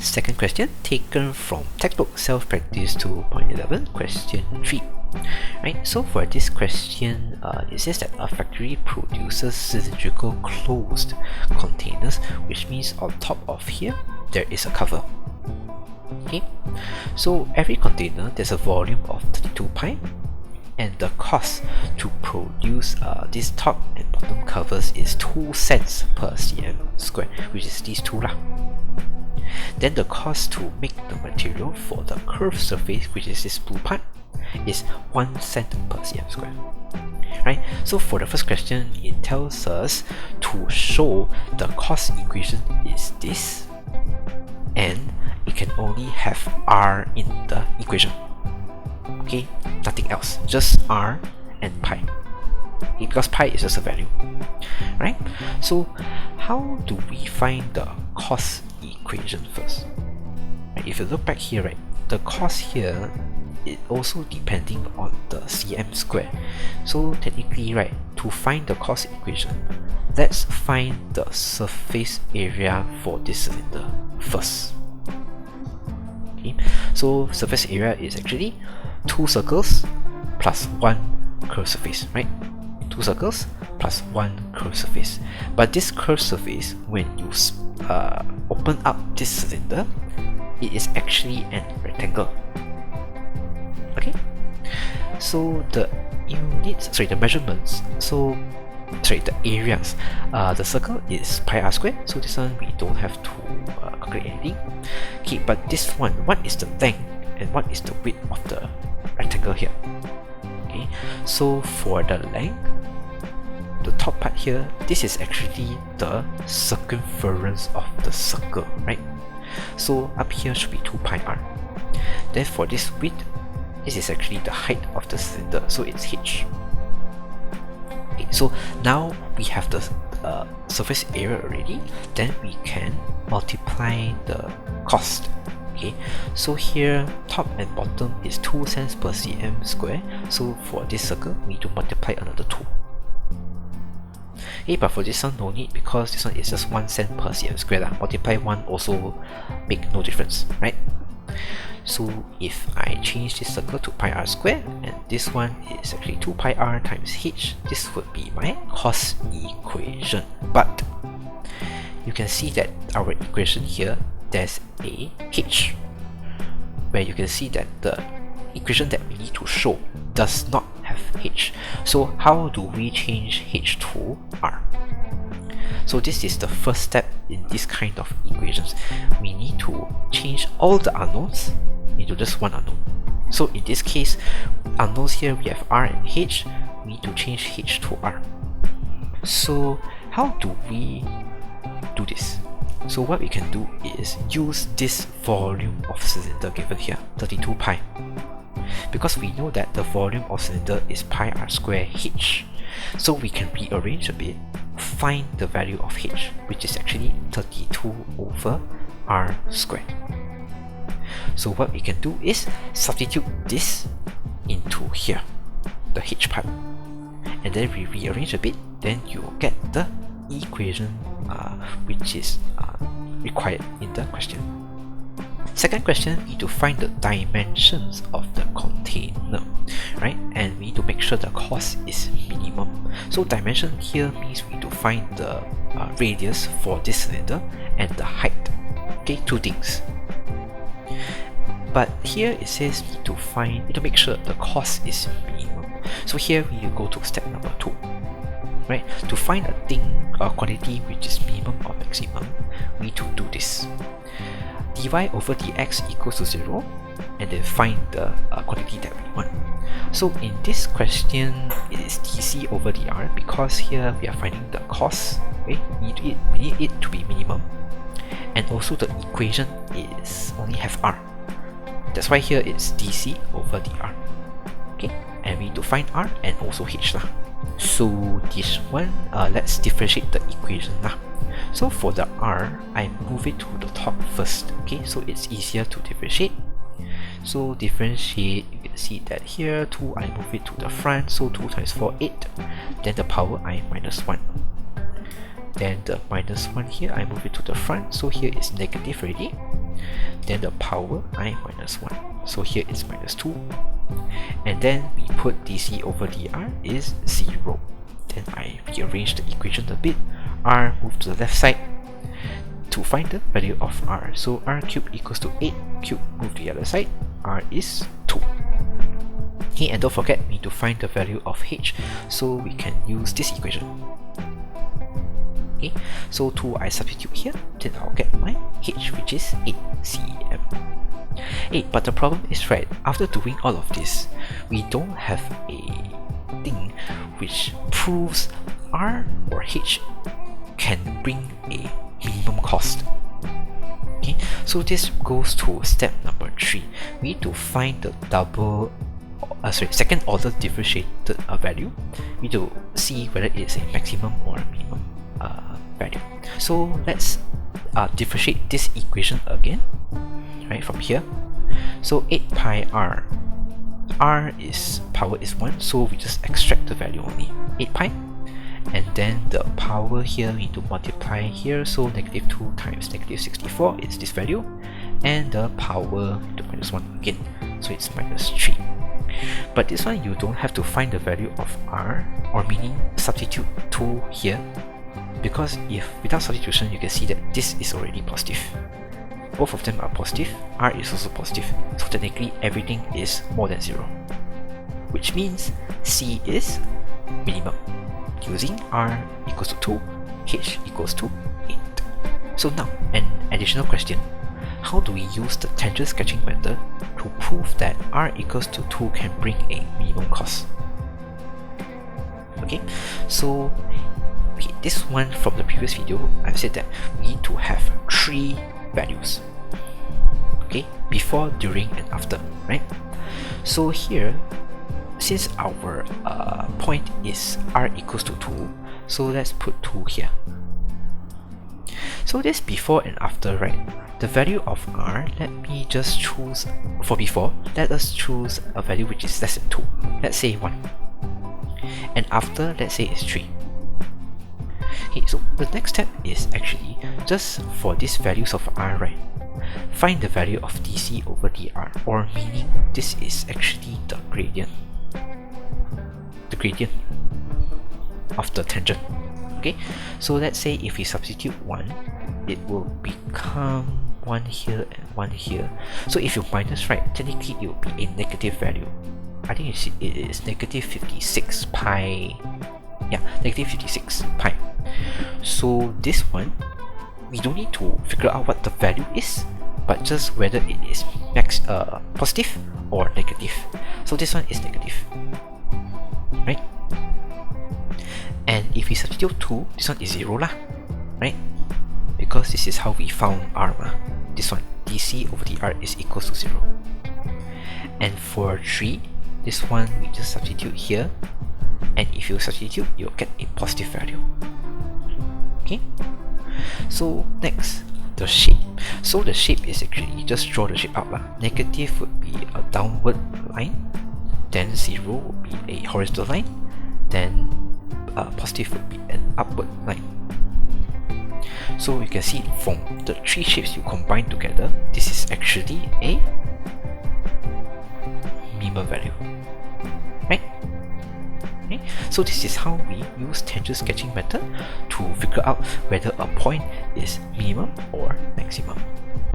Second question taken from textbook Self-Practice 2.11, question 3. Right, so for this question, it says that a factory produces cylindrical closed containers, which means on top of here there is a cover. Okay, so every container there's a volume of 32 pi, and the cost to produce this top and bottom covers is 2 cents per cm square, which is these two lah. Then the cost to make the material for the curved surface, which is this blue part, is 1 cent per cm square. Right, so for the first question, it tells us to show the cost equation is this, and it can only have R in the equation. Okay, nothing else, just R and pi. Okay, because pi is just a value. Right, so how do we find the cost equation first? Right, if you look back here, right, the cost here is also depending on the cm square. So technically, right, to find the cost equation, let's find the surface area for this cylinder first. Okay, so surface area is actually 2 circles plus 1 curved surface, right? 2 circles plus 1 curved surface. But this curved surface, when you open up this cylinder, it is actually an rectangle. Okay, so the measurements, the areas, the circle is pi r squared, so this one we don't have to calculate anything. Okay, but this one, what is the length and what is the width of the rectangle here? Okay, so for the length, the top part here, this is actually the circumference of the circle, right? So up here should be 2 pi r. Then for this width, this is actually the height of the cylinder, so it's h. Okay, so now we have the surface area already, then we can multiply the cost. Okay, so here top and bottom is 2 cents per cm square, so for this circle we need to multiply another 2. Okay, but for this one no need, because this one is just 1 cent per cm square lah. Multiply 1 also make no difference, right? So if I change this circle to pi r square, and this one is actually 2 pi r times h, this would be my cost equation. But you can see that our equation here, there's a h, where you can see that the equation that we need to show does not have h. So how do we change h to r? So this is the first step in this kind of equations. We need to change all the unknowns into just one unknown. So in this case, unknowns here we have r and h, we need to change h to r. So how do we do this? So what we can do is use this volume of cylinder given here, 32 pi. Because we know that the volume of cylinder is pi r square h. So we can rearrange a bit, find the value of h, which is actually 32 over r squared. So what we can do is substitute this into here, the h part, and then we rearrange a bit, then you get the equation which is required in the question. Second question, we need to find the dimensions of the container, right? And we need to make sure the cost is minimum. So dimension here means we need to find the radius for this cylinder and the height. Okay, two things. But here it says we need to make sure the cost is minimum. So here we go to step number 2. Right? To find a quantity which is minimum or maximum, we need to do this. dy over dx equals to 0, and then find the quantity that we want. So in this question, it is dc over dr, because here we are finding the cost. Okay? We need it to be minimum, and also the equation is only have r. That's why here it's dc over dr. Okay, and we need to find r and also h lah. So this one, let's differentiate the equation lah. So for the r, I move it to the top first. Okay, so it's easier to differentiate. So differentiate, you can see that here 2, I move it to the front, so 2 times 4, 8. Then the power I minus 1. Then the minus 1 here, I move it to the front, so here is negative already. then the power I minus 1. So here it's minus 2. And then we put dc over dr is 0. Then I rearrange the equation a bit. R move to the left side to find the value of r. So r cubed equals to 8, cube move to the other side, r is 2. Okay, and don't forget we need to find the value of h, so we can use this equation. Okay, so 2 I substitute here, then I'll get my h, which is 8 cm. Hey, but the problem is, right, after doing all of this, we don't have a thing which proves r or h can bring a minimum cost. Okay, so this goes to step number 3. We need to find the second order differentiated value. We need to see whether it is a maximum or a minimum value. So let's differentiate this equation again, right, from here. So 8 pi r, is power is 1, so we just extract the value only, 8 pi. And then the power here we need to multiply here, so negative 2 times negative 64 is this value, and the power to minus 1 again, so it's minus 3. But this one you don't have to find the value of r, or meaning substitute 2 here, because if without substitution you can see that this is already positive. Both of them are positive, r is also positive, so technically everything is more than 0, which means c is minimum, using r equals to 2, h equals to 8. So now, an additional question. How do we use the tangent sketching method to prove that r equals to 2 can bring a minimum cost? Okay, so this one from the previous video, I've said that we need to have 3 values. Okay, before, during, and after, right? So here, since our point is r equals to 2, so let's put 2 here. So this before and after, right? The value of r, let me just choose, for before, let us choose a value which is less than 2. Let's say 1. And after, let's say it's 3. Okay, so the next step is actually just for these values of r, right? Find the value of dc over dr, or meaning this is actually the gradient. The gradient of the tangent. Okay, so let's say if we substitute 1, it will become 1 here and 1 here. So if you minus, right, technically it will be a negative value. I think it is negative 56 pi. Yeah, negative 56 pi. So this one, we don't need to figure out what the value is, but just whether it is positive or negative. So this one is negative, right? And if we substitute 2, this one is 0 lah, right? Because this is how we found r ma. This one, dc over dr is equals to 0. And for 3, this one we just substitute here, and if you substitute, you'll get a positive value. Okay, so next, the shape. So the shape is actually, just draw the shape out lah. Negative would be a downward line, then 0 would be a horizontal line, then positive would be an upward line. So you can see from the 3 shapes you combine together, this is actually a minimum value, right? Okay. So this is how we use tangent sketching method to figure out whether a point is minimum or maximum.